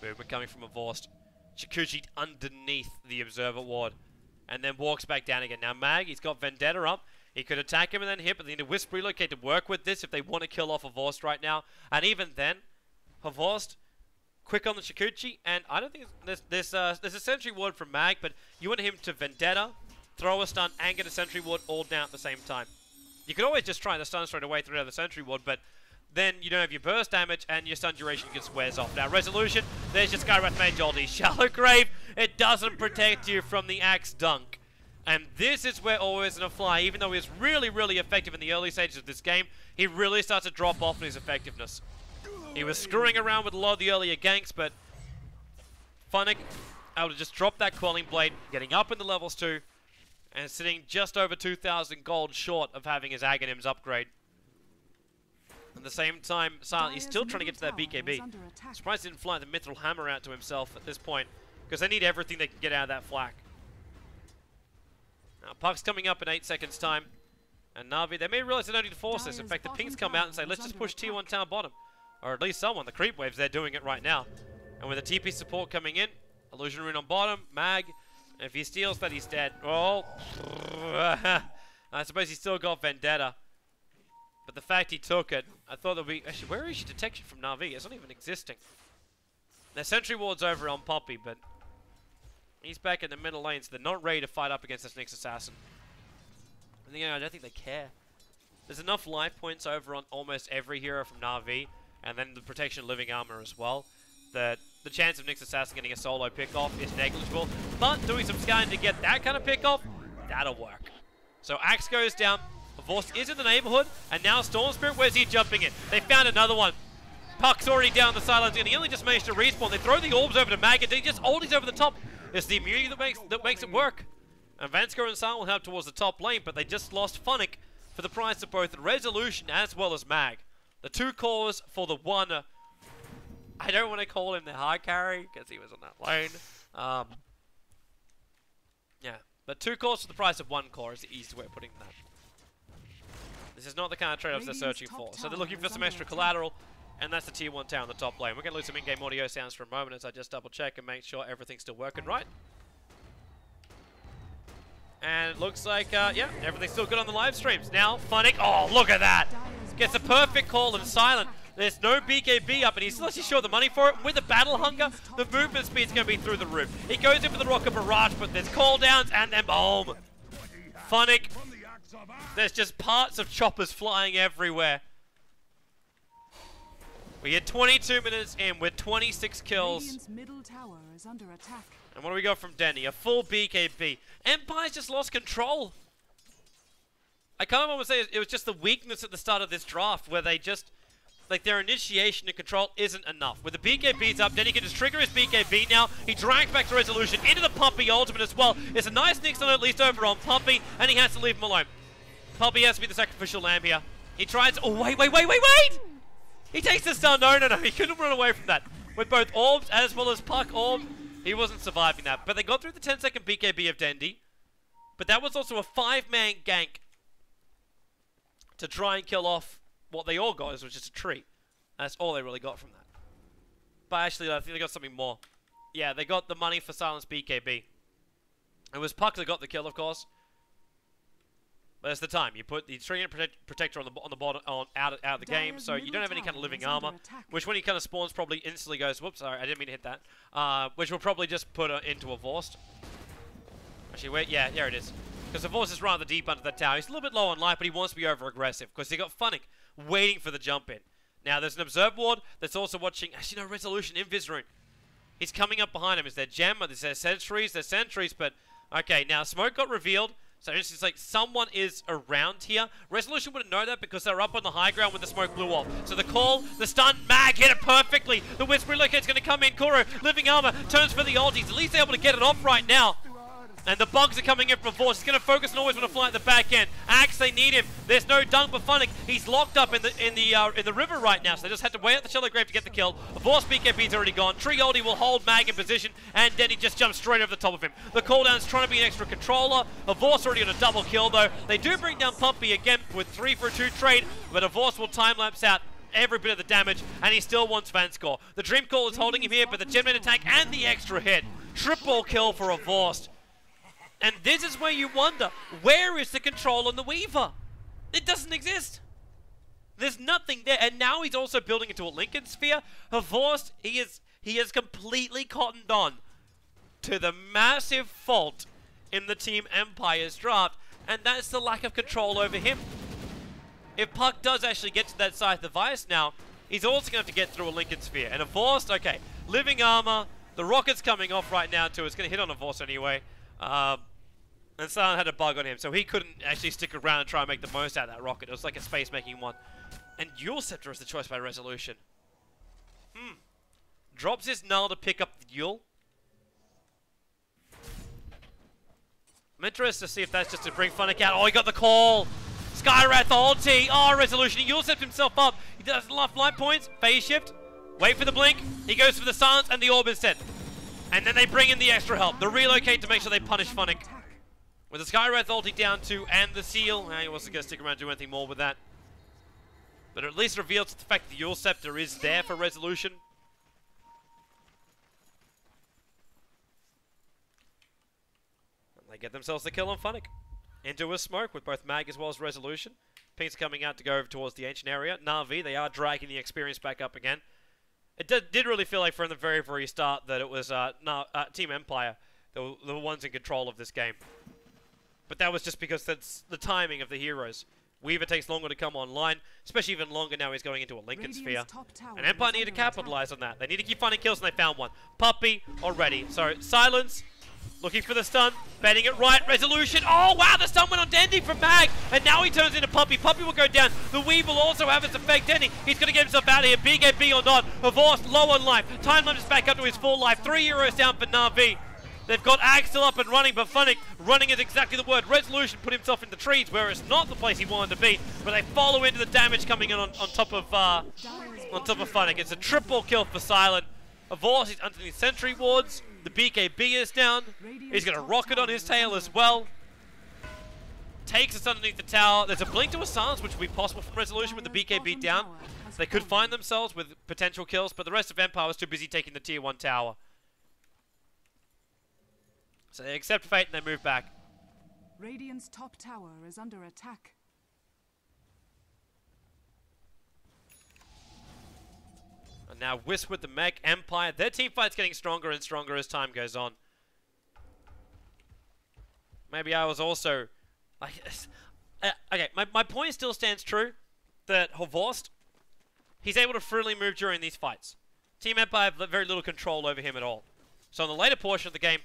Movement coming from a Vorst. Chikuchi underneath the Observer Ward. And then walks back down again. Now Mag, he's got Vendetta up. He could attack him and then hit, but they need to Wisp relocate to work with this if they want to kill off a Vorst right now. And even then, Vorst, quick on the Chikuchi, and I don't think there's a Sentry Ward from Mag, but you want him to Vendetta, throw a stun, and get a Sentry Ward all down at the same time. You could always just try the stun straight away through the Sentry Ward, but then you don't have your burst damage and your stun duration gets wears off. Now Resolution, there's your Skywrath Mage ulti. Shallow Grave, it doesn't protect you from the Axe Dunk. And this is where Always Wanna Fly, even though he was really, really effective in the early stages of this game, he really starts to drop off in his effectiveness. He was screwing around with a lot of the earlier ganks, but Funnick able to just drop that Quelling Blade, getting up in the levels too, and sitting just over 2,000 gold short of having his Aghanims upgrade. At the same time, Silent, he's still trying to get to that BKB. Surprised he didn't fly the Mithril Hammer out to himself at this point, because they need everything they can get out of that flak. Now, Puck's coming up in 8 seconds' time, and Na'Vi, they may realize they don't need to force this. In fact, the pings come out and say, let's just push T1 town bottom. Or at least someone. The creep waves, they're doing it right now. And with the TP support coming in, Illusion Rune on bottom, Mag, if he steals that, he's dead. Oh, I suppose he's still got Vendetta. But the fact he took it, I thought there'd be... Actually, where is your detection from Na'Vi? It's not even existing. Their Sentry Ward's over on Poppy, but he's back in the middle lane, so they're not ready to fight up against this Nyx Assassin. And I don't think they care. There's enough life points over on almost every hero from Na'Vi, and then the protection of living armor as well, that the chance of Nyx Assassin getting a solo pick-off is negligible. But doing some scanning to get that kind of pick-off, that'll work. So Axe goes down. Vorst is in the neighborhood, and now Storm Spirit, where's he jumping in? They found another one. Puck's already down the sidelines, and he only just managed to respawn. They throw the orbs over to Mag, and he just oldies over the top. It's the immunity that makes it work. And Vansko and Silent will help towards the top lane, but they just lost Funnick for the price of both Resolution as well as Mag. The two cores for the one, I don't want to call him the hard carry, because he was on that lane. Yeah, but two cores for the price of one core is the easiest way of putting that. This is not the kind of trade-offs they're searching for. So they're looking for some extra collateral, and that's the tier 1 tower on the top lane. We're going to lose some in-game audio sounds for a moment as I just double-check and make sure everything's still working right. And it looks like, yeah, everything's still good on the live streams. Now, Funnick, oh, look at that! Gets a perfect call and silent. There's no BKB up, and he's still actually short the money for it. With the battle hunger, the movement speed's going to be through the roof. He goes in for the rocket barrage, but there's cooldowns, and then boom! Funnick, there's just parts of choppers flying everywhere. We get 22 minutes in with 26 kills. Radiant's middle tower is under attack. And what do we got from Denny? A full BKB. Empire's just lost control. I kind of want to say it was just the weakness at the start of this draft where they just, like, their initiation and control isn't enough. With the BKBs up, Denny can just trigger his BKB now. He drags back to Resolution into the Puppy ultimate as well. It's a nice Nix on at least over on Puppy, and he has to leave him alone. Puppy has to be the sacrificial lamb here. He tries, oh, wait! He takes the stun, no, he couldn't run away from that. With both orbs as well as Puck orb, he wasn't surviving that. But they got through the 10-second BKB of Dendy. But that was also a 5-man gank to try and kill off what they all got, which was just a tree. That's all they really got from that. But actually, I think they got something more. Yeah, they got the money for Silence BKB. It was Puck that got the kill, of course. But it's the time. You put the Tree and Protector on the bottom, out of the game, so you don't have any kind of living armor. Which when he kind of spawns, probably instantly goes, whoops, sorry, I didn't mean to hit that. Which will probably just put into a Vorst. Actually, wait, yeah, there it is. Because the Vorst is rather deep under that tower. He's a little bit low on life, but he wants to be over-aggressive. Because they got Funnick waiting for the jump in. Now, there's an Observe Ward that's also watching, actually, no, Resolution in Viz Rune. He's coming up behind him. Is there Gem? There's sentries, but... Okay, now, Smoke got revealed. So it's just like someone is around here. Resolution wouldn't know that because they're up on the high ground when the smoke blew off. So the call, the stun, Mag hit it perfectly. The Whisper Relocate's going to come in. Kuro, living armor, turns for the ult. He's at least able to get it off right now. And the bugs are coming in from Force. He's going to focus and always want to fly at the back end. Axe, they need him. There's no dunk for Funnick. He's locked up in the river right now, so they just had to wait at the Shallow Grave to get the kill. The Force BKB's already gone. Trioldi will hold Mag in position, and Denny just jumps straight over the top of him. The cooldown's trying to be an extra controller. Avorce already got a double kill, though. They do bring down Pumpy again with 3 for a 2 trade, but Avorce will time-lapse out every bit of the damage, and he still wants Van Score. The Dream Call is holding him here, but the Genman attack and the extra hit. Triple kill for Avorce. And this is where you wonder, where is the control on the Weaver? It doesn't exist. There's nothing there. And now he's also building into a Lincoln Sphere. Avorce, he is completely cottoned on to the massive fault in the Team Empire's draft, and that's the lack of control over him. If Puck does actually get to that side of the Vice now, he's also going to have to get through a Lincoln Sphere. And Avorce, okay, living armor, the rocket's coming off right now too. It's going to hit on Avorce anyway. And Silent had a bug on him, so he couldn't actually stick around and try and make the most out of that rocket. It was like a space-making one. And Yule Scepter is the choice by Resolution. Drops his Null to pick up the Yule. I'm interested to see if that's just to bring Funnick out. Oh, he got the call! Skywrath ulti! Oh, Resolution, he Yule Scepter himself up. He does enough life points. Phase shift. Wait for the blink. He goes for the silence and the orb instead. And then they bring in the extra help. The relocate to make sure they punish Funnick. With the Skywrath ulti down to, and the seal. He wasn't going to stick around and do anything more with that. But at least reveals the fact that the Yule Scepter is there for Resolution. And they get themselves the kill on Funnick. Into a smoke with both Mag as well as Resolution. Pink's coming out to go over towards the ancient area. Na'Vi, they are dragging the experience back up again. It did really feel like from the very, very start that it was Team Empire that were the ones in control of this game. But that was just because that's the timing of the heroes. Weaver takes longer to come online, especially even longer now he's going into a Lincoln Sphere. And Empire need to capitalize on that. They need to keep finding kills, and they found one. Puppy already. So, Silence, looking for the stun, betting it right. Resolution. Oh, wow, the stun went on Dendy from Mag, and now he turns into Puppy. Puppy will go down. The Weave will also have its effect. Dendy, he's going to get himself out of here. BKB or not. Avorce, low on life. Time limit is back up to his full life. 3 euros down for Na'Vi. They've got Ag still up and running, but Funnick, running is exactly the word. Resolution put himself in the trees, where it's not the place he wanted to be, but they follow into the damage coming in on top of Funnick. It's a triple kill for Silent. Avorce, he's underneath sentry wards. The BKB is down. He's got a rocket on his tail as well. Takes us underneath the tower. There's a blink to a silence, which will be possible from Resolution with the BKB down. They could find themselves with potential kills, but the rest of Empire was too busy taking the tier 1 tower. So they accept fate and they move back. Radiant's top tower is under attack. And now Wisp with the mech, Empire. Their team fight's getting stronger and stronger as time goes on. Maybe I was also... like, okay, my point still stands true. That Horvorst, he's able to freely move during these fights. Team Empire have very little control over him at all. So in the later portion of the game,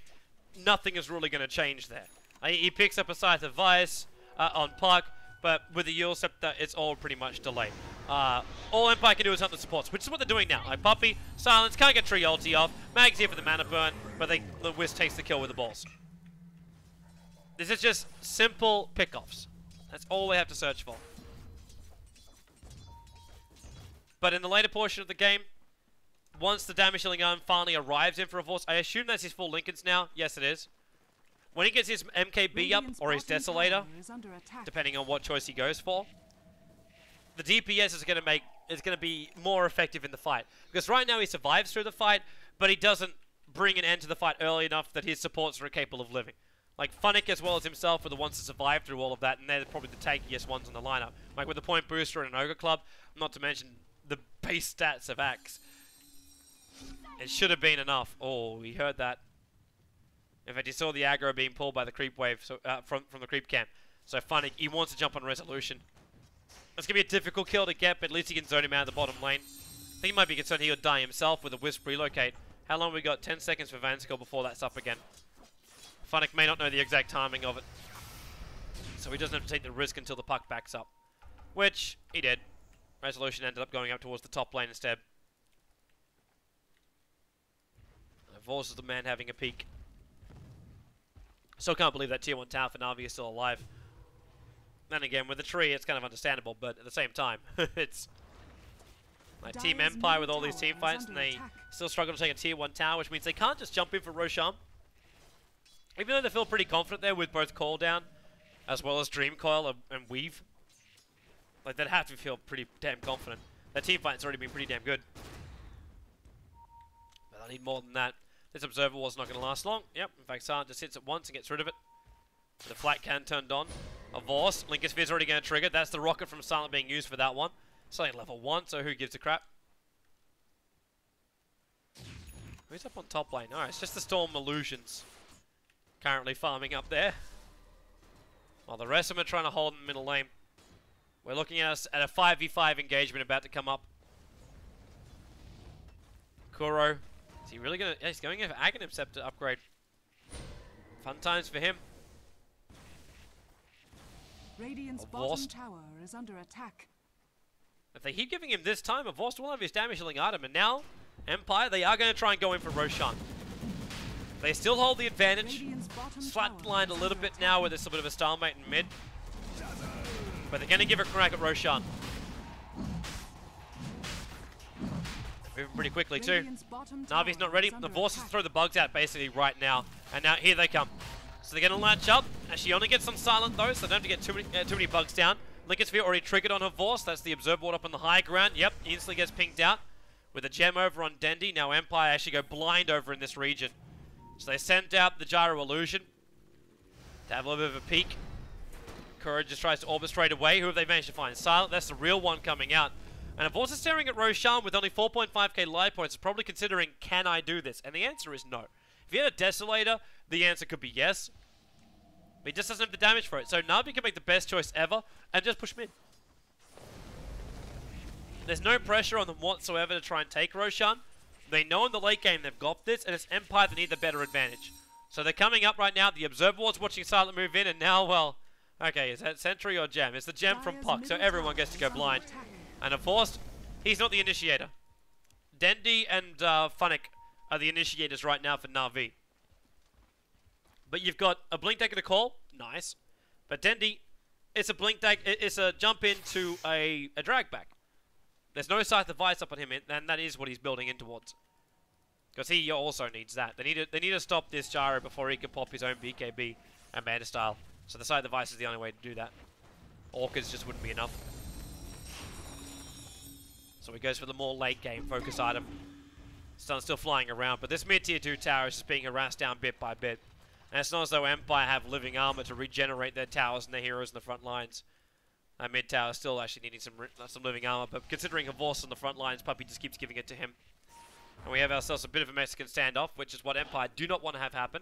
nothing is really going to change there. He picks up a Scythe of Vice on Puck, but with the Yule Scepter, it's all pretty much delayed. All Empire can do is hunt the supports, which is what they're doing now. Like Puppey, Silence, can't get Tree ulti off. Mag's here for the mana burn, but the Wisp takes the kill with the balls. This is just simple pickoffs. That's all they have to search for. But in the later portion of the game, once the damage dealing arm finally arrives in for a force, I assume that's his full Lincolns now. Yes, it is. When he gets his MKB up, or his Desolator, depending on what choice he goes for, the DPS is going to be more effective in the fight. Because right now he survives through the fight, but he doesn't bring an end to the fight early enough that his supports are capable of living. Like Funnick as well as himself are the ones to survive through all of that, and they're probably the tankiest ones in the lineup. Like with the Point Booster and an Ogre Club, not to mention the base stats of Axe. It should have been enough. Oh, we heard that. In fact, he saw the aggro being pulled by the creep wave from the creep camp. So Funnick, he wants to jump on Resolution. It's going to be a difficult kill to get, but at least he can zone him out of the bottom lane. I think he might be concerned he'll die himself with a Wisp relocate. How long we got? 10 seconds for Vanskill before that's up again. Funnick may not know the exact timing of it. So he doesn't have to take the risk until the puck backs up. Which, he did. Resolution ended up going up towards the top lane instead. Vorce is the man having a peek. Still can't believe that tier 1 tower for Na'Vi is still alive. Then again, with the tree, it's kind of understandable, but at the same time, it's like Team Empire with all these team fights, and they still struggle to take a tier 1 tower, which means they can't just jump in for Roshan. Even though they feel pretty confident there with both Call Down, as well as Dream Coil and Weave. Like, they'd have to feel pretty damn confident. Their team fight's already been pretty damn good. But I need more than that. This Observer Wall's not going to last long. Yep, in fact, Silent just hits it once and gets rid of it. The flat can turned on. A Vorce. Lincoln Sphere's already going to trigger. That's the rocket from Silent being used for that one. It's only level 1, so who gives a crap? Who's up on top lane? Alright, it's just the Storm Illusions currently farming up there. While the rest of them are trying to hold in the middle lane. We're looking at a 5v5 engagement about to come up. Kuro. Is he really going to... Yeah, he's going in for Aghanim Scepter upgrade. Fun times for him. Radiant's bottom tower is under attack. If they keep giving him this time, Vorst will have his damage healing item. And now, Empire, they are going to try and go in for Roshan. They still hold the advantage. Flatlined a little bit now with this little bit of a stalemate in mid. But they're going to give it a crack at Roshan. Moving pretty quickly too. Na'Vi's not ready. The Vorces throw the bugs out basically right now. And now here they come. So they're going to latch up. And she only gets some Silent though, so they don't have to get too many bugs down. Lincoln Sphere already triggered on her Vorce. That's the Observer Ward up on the high ground. Yep, instantly gets pinged out. With a gem over on Dendi. Now Empire actually go blind over in this region. So they send out the Gyro Illusion to have a little bit of a peek. Courage just tries to orbit straight away. Who have they managed to find? Silent, that's the real one coming out. And if also staring at Roshan with only 4.5k life points, is probably considering, can I do this? And the answer is no. If he had a Desolator, the answer could be yes. But he just doesn't have the damage for it. So Na'Vi can make the best choice ever and just push mid. There's no pressure on them whatsoever to try and take Roshan. They know in the late game they've got this, and it's Empire that need the better advantage. So they're coming up right now. The Observer Ward's watching Silent move in, and now, well, okay, is that Sentry or Gem? It's the Gem from Puck, so everyone gets to go blind. And of course, he's not the initiator. Dendi and Funnick are the initiators right now for Na'Vi. But you've got a Blink Dagger to call, nice. But Dendi, it's a Blink Dagger, it's a jump into a drag back. There's no Scythe of Vice up on him, and that is what he's building in towards. Because he also needs that. They need to stop this Gyro before he can pop his own BKB and Manta Style. So the Scythe of Vice is the only way to do that. Orchids just wouldn't be enough. So he goes for the more late game focus item. Sun's still flying around, but this mid tier 2 tower is just being harassed down bit by bit. And it's not as though Empire have living armor to regenerate their towers and their heroes in the front lines. Mid tower still actually needing some living armor, but considering Havorst on the front lines, Puppey just keeps giving it to him. And we have ourselves a bit of a Mexican standoff, which is what Empire do not want to have happen,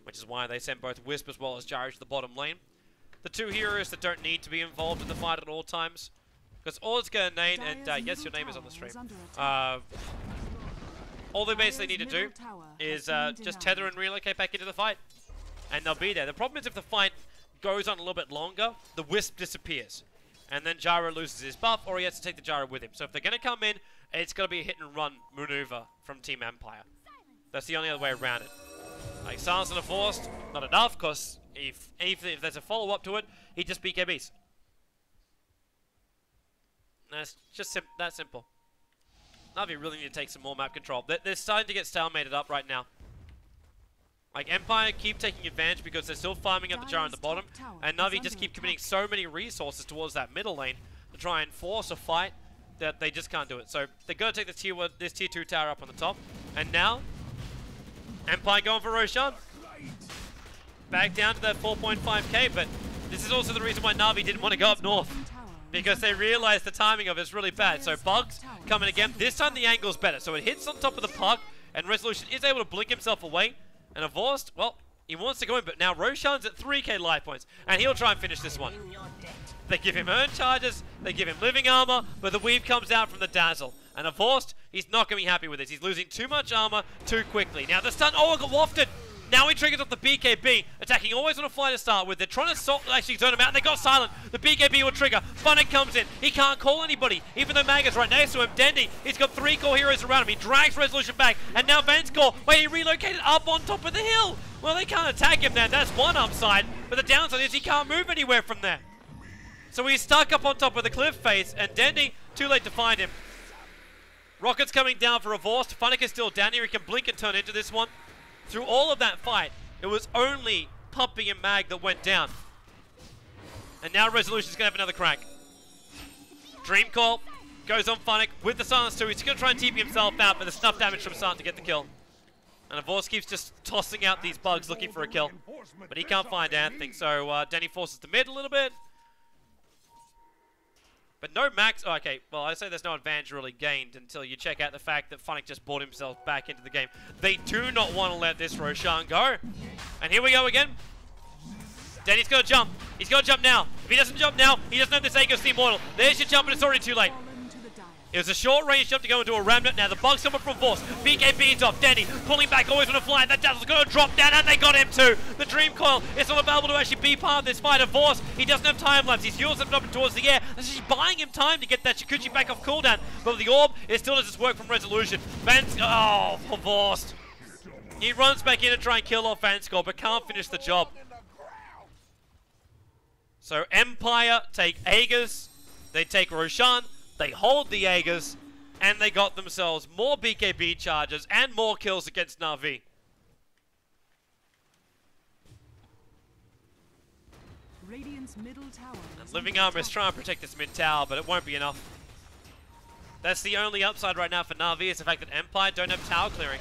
which is why they send both Wisp as well as Gyro to the bottom lane. The two heroes that don't need to be involved in the fight at all times. Because all it's going to need, and yes, your name is on the stream. All they basically need to do is just tether and relocate back into the fight. And they'll be there. The problem is if the fight goes on a little bit longer, the Wisp disappears. And then Gyro loses his buff, or he has to take the Gyro with him. So if they're going to come in, it's going to be a hit and run maneuver from Team Empire. That's the only other way around it. Like Silence and Forced, not enough, because if there's a follow-up to it, he just BKBs. That's just that simple. Na'Vi really need to take some more map control. They're starting to get stalemated up right now. Like, Empire keep taking advantage because they're still farming up the Gyro on the bottom, and Na'Vi just keep committing so many resources towards that middle lane to try and force a fight that they just can't do it. So, they're going to take this tier 2 tower up on the top, and now, Empire going for Roshan. Back down to that 4.5k, but this is also the reason why Na'Vi didn't want to go up north. Because they realized the timing of it is really bad. So Bugs coming again. This time the angle's better. So it hits on top of the puck, and Resolution is able to blink himself away. And Havorst, well, he wants to go in, but now Roshan's at 3k life points, and he'll try and finish this one. They give him earn charges, they give him living armor, but the weave comes out from the Dazzle. And Havorst, he's not going to be happy with this. He's losing too much armor too quickly. Now the stun, oh, it got wafted. Now he triggers off the BKB, attacking always on a fly to start with. They're trying to actually zone him out, and they got silent. The BKB will trigger. Funnick comes in. He can't call anybody, even though Maga's right next to him. Dendy, he's got 3 core heroes around him. He drags Resolution back, and now Vanskor, wait, he relocated up on top of the hill. Well, they can't attack him now. That's one upside, but the downside is he can't move anywhere from there. So he's stuck up on top of the cliff face, and Dendy, too late to find him. Rocket's coming down for Havorst. Funnick is still down here. He can blink and turn into this one. Through all of that fight, it was only Puppey and Mag that went down. And now Resolution's going to have another crack. Dream Call goes on Funnick with the silence too. He's going to try and TP himself out, but the snuff damage from Silent to get the kill. And Havorst keeps just tossing out these bugs looking for a kill. But he can't find anything, so Denny forces the mid a little bit. But no max... Oh, okay, well, I say there's no advantage really gained until you check out the fact that Funnick just brought himself back into the game. They do not want to let this Roshan go. And here we go again. Denny's got to jump. He's got to jump now. If he doesn't jump now, he doesn't have this Aegis the Immortal. There's your jump, and it's already too late. It was a short-range jump to go into a Remnant. Now the bug's coming from Force. BKB's off. Denny pulling back, always on a fly. That Dazzle's going to drop down, and they got him too. The Dream Coil is not available to actually be part of this fight. Of Force, he doesn't have time lapse. He's fuel up towards the air. That's actually buying him time to get that Shikuchi back off cooldown. But the Orb, it still does its work from Resolution. Oh, Force. He runs back in to try and kill off Vanskor, but can't finish the job. So Empire take Aegis. They take Roshan. They hold the Aegis, and they got themselves more BKB charges and more kills against Na'Vi. Radiant's middle tower. And Living Armor is trying to protect this mid tower, but it won't be enough. That's the only upside right now for Na'Vi is the fact that Empire don't have tower clearing.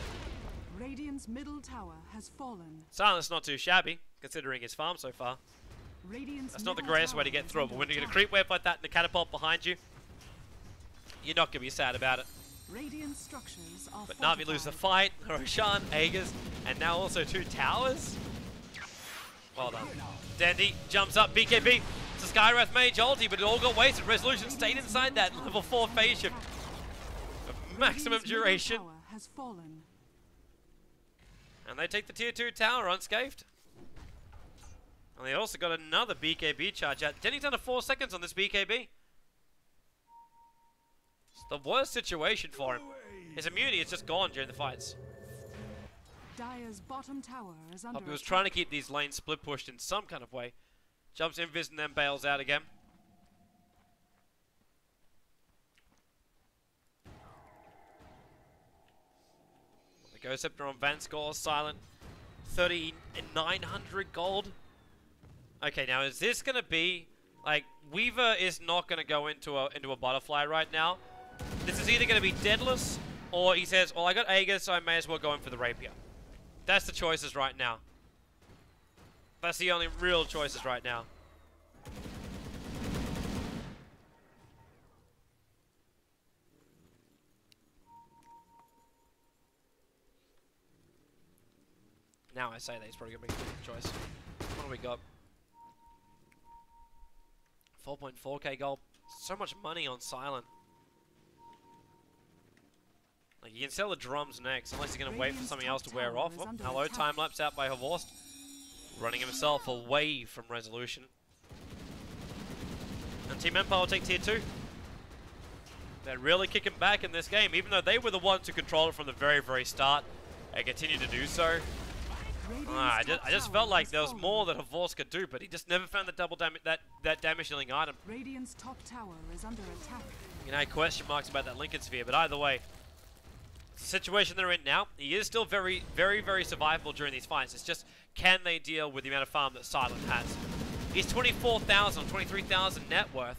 Radiant's middle tower has fallen. Silence not too shabby, considering his farm so far. That's not the greatest way to get through, but when you get a creep wave like that and the catapult behind you, you're not going to be sad about it. Radiant structures are but Na'Vi lose the fight, Roshan, Aegis, and now also 2 towers. Well done. Dandy jumps up, BKB. It's a Skywrath Mage ulti, but it all got wasted. Resolution stayed inside that level 4 phase shift. Of maximum duration. Has fallen. And they take the tier 2 tower unscathed. And they also got another BKB charge out. Denny's under 4 seconds on this BKB. The worst situation for him. His immunity is just gone during the fights. Dire's bottom tower is under He was trying to keep these lanes split pushed in some kind of way. Jumps invis and then bails out again. The Ghost Scepter on Vanskor, silent. 3,900 gold. Okay, now is this going to be... Like, Weaver is not going to go into a butterfly right now. This is either going to be Deadless, or he says, well, I got Aegis, so I may as well go in for the Rapier. That's the choices right now. That's the only real choices right now. Now I say that he's probably going to make a good choice. What do we got? 4.4k gold. So much money on Silent. Like, you can sell the drums next, unless he's going to wait for something else to wear off. Oh, hello, time lapse out by Horst. Running himself away from resolution. And Team Empire will take tier 2. They're really kicking back in this game, even though they were the ones who controlled it from the very, very start. They continue to do so. I just felt like there was more that Horst could do, but he just never found the double damage, that damage dealing item. Radiant's top tower is under attack. You know, question marks about that Lincoln Sphere, but either way, the situation they're in now, he is still very, very, very survivable during these fights. It's just, can they deal with the amount of farm that Silent has? He's 24,000, 23,000 net worth,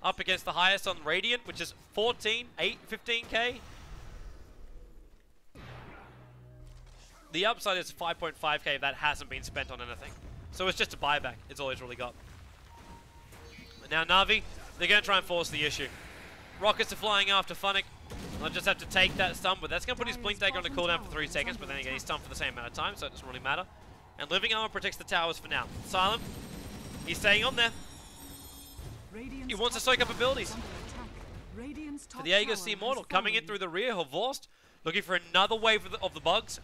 up against the highest on Radiant, which is 15k. The upside is 5.5k that hasn't been spent on anything. So it's just a buyback. It's all he's really got. But now Na'Vi, they're going to try and force the issue. Rockets are flying after Funnick. They'll just have to take that stun, but that's going to put his Blink Dagger on the cooldown for 3 seconds, but then again, he's stunned for the same amount of time, so it doesn't really matter. And Living Armor protects the towers for now. Silent, he's staying on there. He wants to soak up abilities. For the Aegis the Immortal, coming in through the rear, Horst, looking for another wave of the bugs.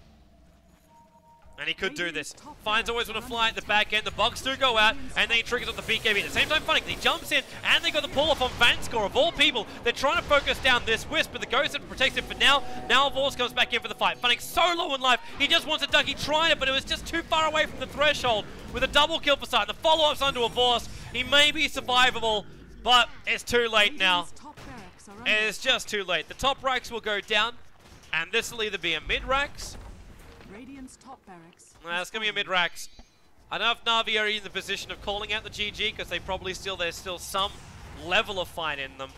And he could do this. Finds always want to fly at the back end. The bugs do go out, and then he triggers on the BKB. At the same time, Funnick, he jumps in, and they got the pull-off on Vanscore. Of all people, they're trying to focus down this Wisp, but the Ghost protects him for now. Now Horst comes back in for the fight. Funnick so low in life, he just wants a duck. He tried it, but it was just too far away from the threshold. With a double kill for Sight. The follow-up's onto a Horst. He may be survivable, but it's too late now. It's just too late. The top racks will go down, and this will either be a mid-racks. Top barracks. It's going to be a mid-racks. I don't know if Na'Vi are in the position of calling out the GG, because they probably there's still some level of fight in them.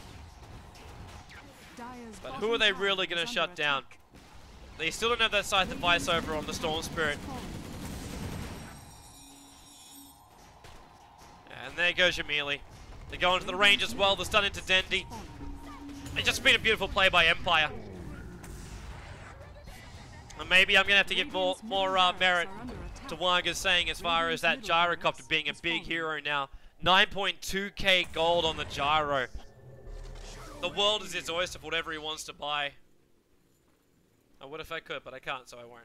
But who are they really going to shut down? They still don't have that Scythe device over on the Storm Spirit. And there goes Yamili. They go into the range as well, the stun into Dendi. It's just been a beautiful play by Empire. And maybe I'm going to have to give more merit to Wanga's saying as far as that Gyrocopter being a big hero now. 9.2k gold on the Gyro. The world is his oyster for whatever he wants to buy. I would if I could, but I can't, so I won't.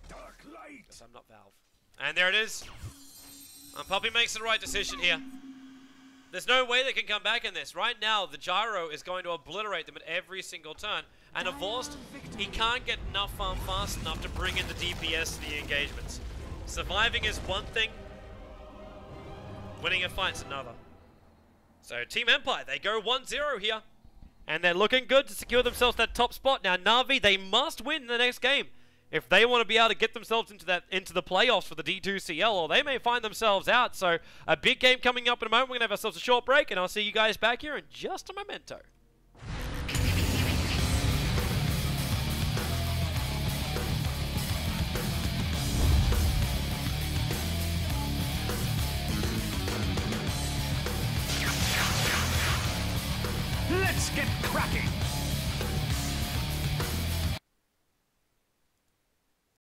Because I'm not Valve. And there it is. And Puppy makes the right decision here. There's no way they can come back in this. Right now, the Gyro is going to obliterate them at every single turn. And Horst, he can't get enough farm fast enough to bring in the DPS to the engagements. Surviving is one thing. Winning a fight's another. So Team Empire, they go 1-0 here. And they're looking good to secure themselves that top spot. Now Na'Vi, they must win the next game if they want to be able to get themselves into the playoffs for the D2CL, or they may find themselves out. So a big game coming up in a moment. We're going to have ourselves a short break, and I'll see you guys back here in just a memento. Let's get cracking!